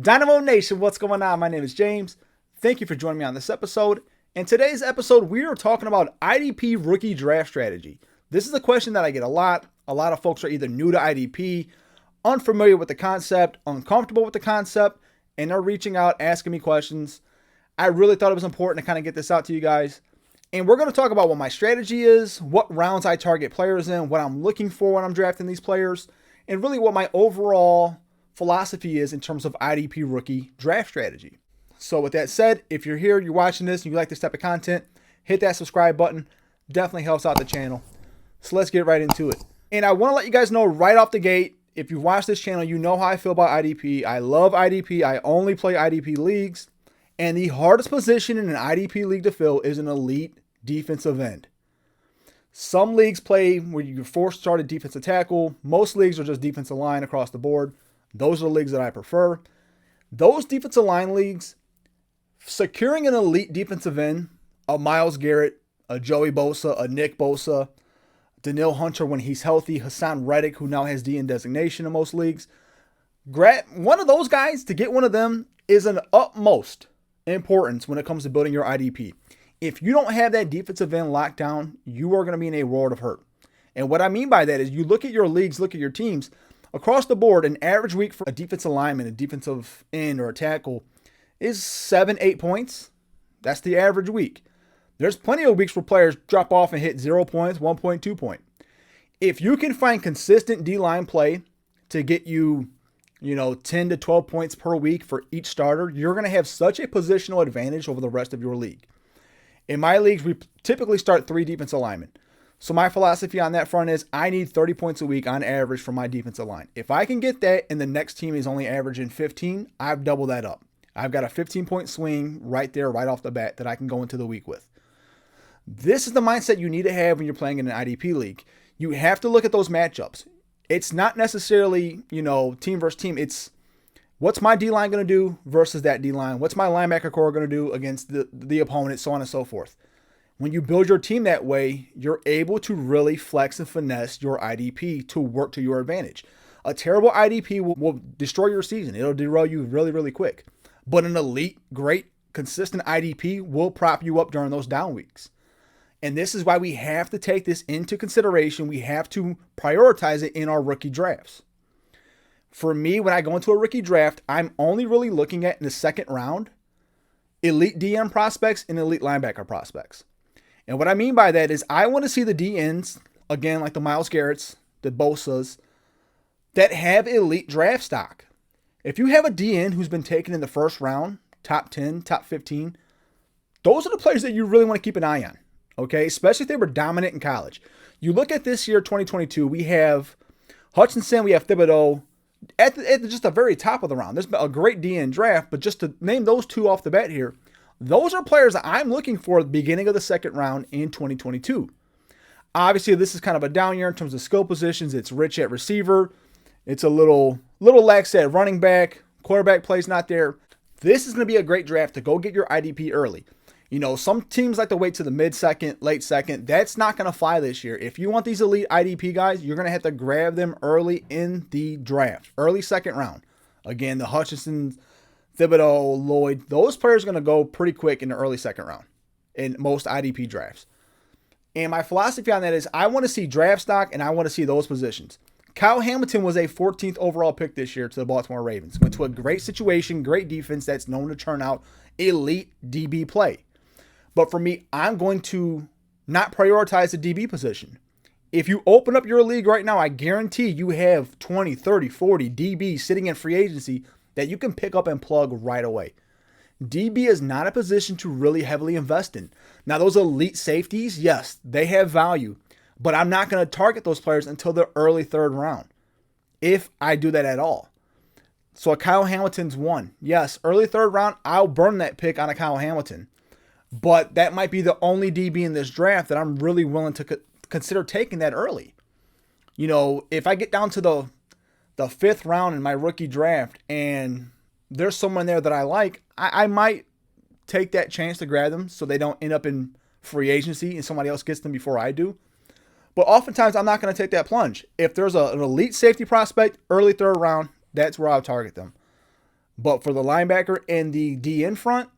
Dynamo Nation, what's going on? My name is James. Thank you for joining me on this episode. In today's episode, we are talking about IDP rookie draft strategy. This is a question that I get a lot. A lot of folks are either new to IDP, unfamiliar with the concept, uncomfortable with the concept, and they're reaching out, asking me questions. I really thought it was important to kind of get this out to you guys. And we're going to talk about what my strategy is, what rounds I target players in, what I'm looking for when I'm drafting these players, and really what my overall philosophy is in terms of IDP rookie draft strategy. So with that said, if you're here, you're watching this, and you like this type of content, hit that subscribe button. Definitely helps out the channel. So let's get right into it. And I want to let you guys know right off the gate, if you watch this channel, you know how I feel about IDP. I love IDP. I only play IDP leagues. And the hardest position in an IDP league to fill is an elite defensive end. Some leagues play where you're forced to start a defensive tackle. Most leagues are just defensive line across the board. Those are the leagues that I prefer. Those defensive line leagues, securing an elite defensive end, a Myles Garrett, a Joey Bosa, a Nick Bosa, Danielle Hunter when he's healthy, Hassan Reddick, who now has DN designation in most leagues. One of those guys, to get one of them, is an utmost importance when it comes to building your IDP. If you don't have that defensive end locked down, you are going to be in a world of hurt. And what I mean by that is you look at your leagues, look at your teams. Across the board, an average week for a defensive lineman, a defensive end, or a tackle is 7-8 points. That's the average week. There's plenty of weeks where players drop off and hit 0 points, 1 point, 2 point. If you can find consistent D-line play to get you, 10 to 12 points per week for each starter, you're going to have such a positional advantage over the rest of your league. In my leagues, we typically start 3 defensive linemen. So my philosophy on that front is I need 30 points a week on average from my defensive line. If I can get that and the next team is only averaging 15, I've doubled that up. I've got a 15-point swing right there, right off the bat that I can go into the week with. This is the mindset you need to have when you're playing in an IDP league. You have to look at those matchups. It's not necessarily, team versus team. It's what's my D-line going to do versus that D-line? What's my linebacker core going to do against the opponent, so on and so forth. When you build your team that way, you're able to really flex and finesse your IDP to work to your advantage. A terrible IDP will destroy your season. It'll derail you really, really quick. But an elite, great, consistent IDP will prop you up during those down weeks. And this is why we have to take this into consideration. We have to prioritize it in our rookie drafts. For me, when I go into a rookie draft, I'm only really looking at in the second round, elite DM prospects and elite linebacker prospects. And what I mean by that is I want to see the DNs, again, like the Myles Garretts, the Bosas, that have elite draft stock. If you have a DN who's been taken in the first round, top 10, top 15, those are the players that you really want to keep an eye on, okay? Especially if they were dominant in college. You look at this year, 2022, we have Hutchinson, we have Thibodeau at just the very top of the round. There's been a great DN draft, but just to name those two off the bat here, those are players that I'm looking for at the beginning of the second round in 2022. Obviously, this is kind of a down year in terms of skill positions. It's rich at receiver. It's a little lax at running back. Quarterback play's not there. This is going to be a great draft to go get your IDP early. Some teams like to wait to the mid-second, late second. That's not going to fly this year. If you want these elite IDP guys, you're going to have to grab them early in the draft, early second round. Again, the Hutchinsons, Thibodeau, Lloyd, those players are going to go pretty quick in the early second round in most IDP drafts. And my philosophy on that is I want to see draft stock and I want to see those positions. Kyle Hamilton was a 14th overall pick this year to the Baltimore Ravens. Went to a great situation, great defense that's known to turn out elite DB play. But for me, I'm going to not prioritize the DB position. If you open up your league right now, I guarantee you have 20, 30, 40 DBs sitting in free agency that you can pick up and plug right away. DB is not a position to really heavily invest in. Now, those elite safeties, yes, they have value, but I'm not going to target those players until the early third round, if I do that at all. So a Kyle Hamilton's one. Yes, early third round, I'll burn that pick on a Kyle Hamilton, but that might be the only DB in this draft that I'm really willing to consider taking that early. If I get down to the fifth round in my rookie draft and there's someone there that I like, I might take that chance to grab them so they don't end up in free agency and somebody else gets them before I do. But oftentimes I'm not going to take that plunge. If there's an elite safety prospect, early third round, that's where I'll target them. But for the linebacker and the D in front,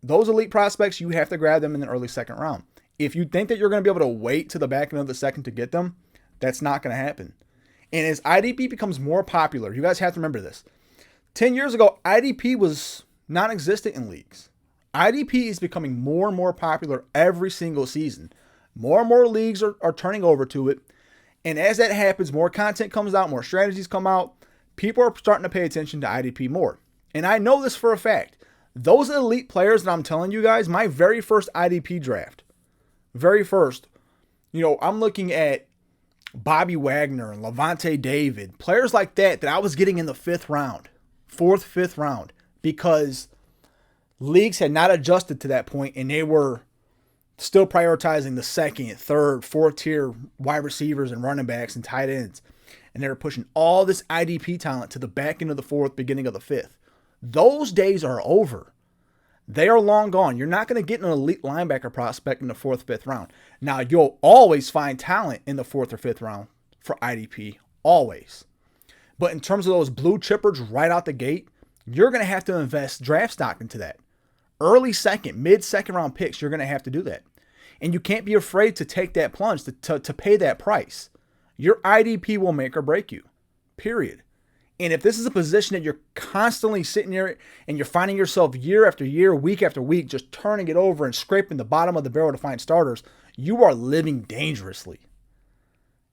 those elite prospects, you have to grab them in the early second round. If you think that you're going to be able to wait to the back end of the second to get them, that's not going to happen. And as IDP becomes more popular, you guys have to remember this. 10 years ago, IDP was non-existent in leagues. IDP is becoming more and more popular every single season. More and more leagues are turning over to it. And as that happens, more content comes out, more strategies come out. People are starting to pay attention to IDP more. And I know this for a fact. Those elite players that I'm telling you guys, my very first IDP draft, very first, I'm looking at Bobby Wagner and Levante David, players like that I was getting in the fifth round, fifth round, because leagues had not adjusted to that point and they were still prioritizing the second, third, fourth tier wide receivers and running backs and tight ends. And they were pushing all this IDP talent to the back end of the fourth, beginning of the fifth. Those days are over. They are long gone. You're not going to get an elite linebacker prospect in the fourth, fifth round. Now, you'll always find talent in the fourth or fifth round for IDP, always. But in terms of those blue chippers right out the gate, you're going to have to invest draft stock into that. Early second, mid-second round picks, you're going to have to do that. And you can't be afraid to take that plunge, to pay that price. Your IDP will make or break you, period. And if this is a position that you're constantly sitting there and you're finding yourself year after year, week after week, just turning it over and scraping the bottom of the barrel to find starters, you are living dangerously.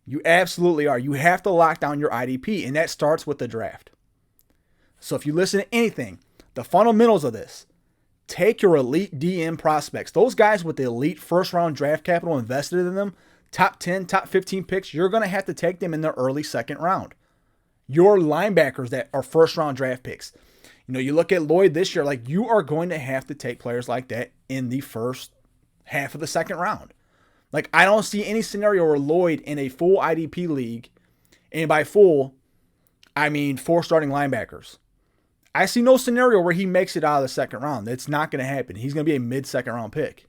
You absolutely are. You have to lock down your IDP, and that starts with the draft. So if you listen to anything, the fundamentals of this, take your elite DM prospects, those guys with the elite first round draft capital invested in them, top 10, top 15 picks, you're going to have to take them in the early second round. Your linebackers that are first round draft picks. You look at Lloyd this year, like you are going to have to take players like that in the first half of the second round. Like I don't see any scenario where Lloyd in a full IDP league, and by full, I mean 4 starting linebackers. I see no scenario where he makes it out of the second round. That's not going to happen. He's going to be a mid-second round pick.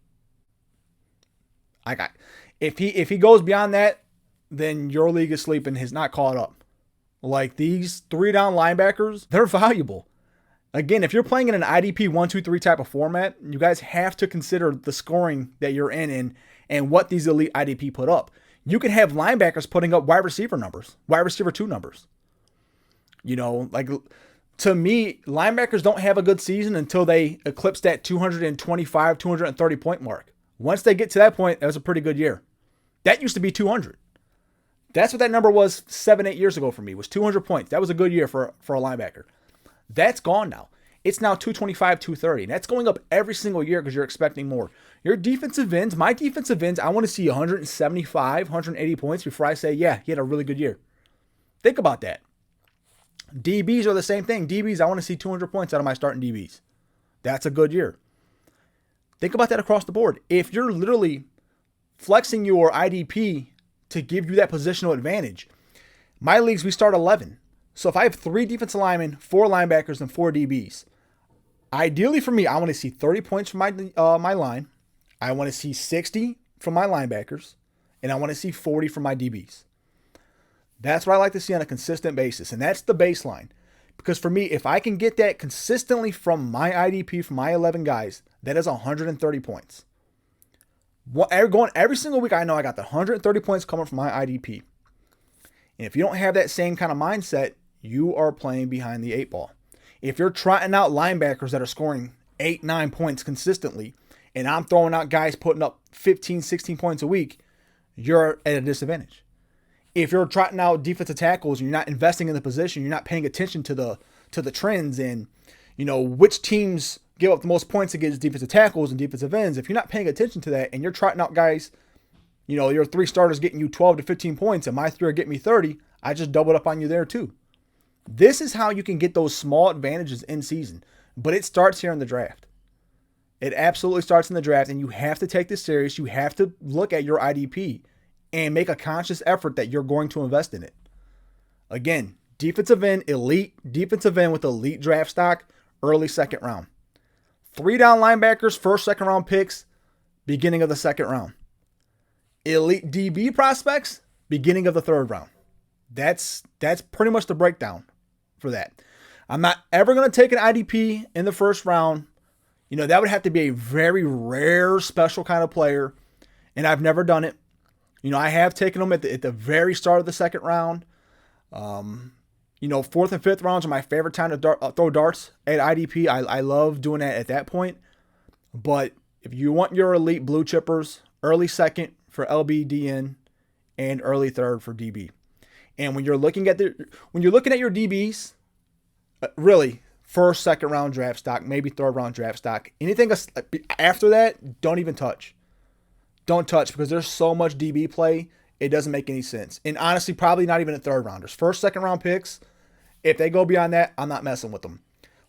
If he goes beyond that, then your league is sleeping, has not caught up. Like these 3-down linebackers, they're valuable. Again, if you're playing in an IDP 1-2-3 type of format, you guys have to consider the scoring that you're in and what these elite IDP put up. You can have linebackers putting up wide receiver numbers, wide receiver 2 numbers. To me, linebackers don't have a good season until they eclipse that 225, 230 point mark. Once they get to that point, that was a pretty good year. That used to be 200. That's what that number was 7-8 years ago for me, was 200 points. That was a good year for a linebacker. That's gone now. It's now 225, 230. And that's going up every single year because you're expecting more. Your defensive ends, my defensive ends, I want to see 175, 180 points before I say, yeah, he had a really good year. Think about that. DBs are the same thing. DBs, I want to see 200 points out of my starting DBs. That's a good year. Think about that across the board. If you're literally flexing your IDP to give you that positional advantage, my leagues, we start 11. So if I have 3 defensive linemen, 4 linebackers, and 4 DBs, ideally for me, I want to see 30 points from my line. I want to see 60 from my linebackers, and I want to see 40 from my DBs. That's what I like to see on a consistent basis, and that's the baseline. Because for me, if I can get that consistently from my IDP, from my 11 guys, that is 130 points. Going every single week, I know I got the 130 points coming from my IDP. And if you don't have that same kind of mindset, you are playing behind the 8 ball. If you're trotting out linebackers that are scoring 8, 9 points consistently, and I'm throwing out guys putting up 15, 16 points a week, you're at a disadvantage. If you're trotting out defensive tackles and you're not investing in the position, you're not paying attention to the trends and which teams give up the most points against defensive tackles and defensive ends. If you're not paying attention to that and you're trotting out guys, your 3 starters getting you 12 to 15 points and my 3 are getting me 30, I just doubled up on you there too. This is how you can get those small advantages in season, but it starts here in the draft. It absolutely starts in the draft, and you have to take this serious. You have to look at your IDP and make a conscious effort that you're going to invest in it. Again, defensive end, elite defensive end with elite draft stock, early second round. 3-down linebackers, first, second round picks, beginning of the second round. Elite DB prospects, beginning of the third round. That's pretty much the breakdown for that. I'm not ever going to take an IDP in the first round. You know, that would have to be a very rare, special kind of player, and I've never done it. You know, I have taken them at the very start of the second round. You know, fourth and fifth rounds are my favorite time to throw darts at IDP. I love doing that at that point. But if you want your elite blue chippers, early second for LBDN and early third for DB. And when you're looking at your DBs, really first, second round draft stock, maybe third round draft stock. Anything after that, don't even touch. Don't touch, because there's so much DB play, it doesn't make any sense. And honestly, probably not even a third rounders. First, second round picks, if they go beyond that, I'm not messing with them.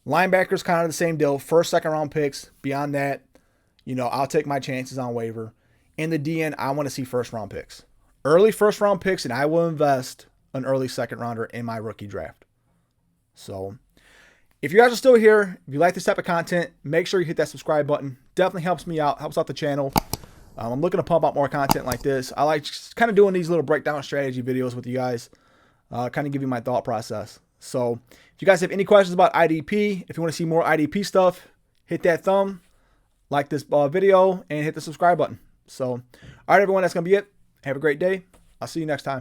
Linebackers, kind of the same deal. First, second round picks. Beyond that, you know, I'll take my chances on waiver. In the DN, I want to see first round picks. Early first round picks, and I will invest an early second rounder in my rookie draft. So, if you guys are still here, if you like this type of content, make sure you hit that subscribe button. Definitely helps me out, helps out the channel. I'm looking to pump out more content like this. I like just kind of doing these little breakdown strategy videos with you guys, kind of give you my thought process. So if you guys have any questions about IDP, if you want to see more IDP stuff, hit that thumb, like this video, and hit the subscribe button. So, all right, everyone, that's going to be it. Have a great day. I'll see you next time.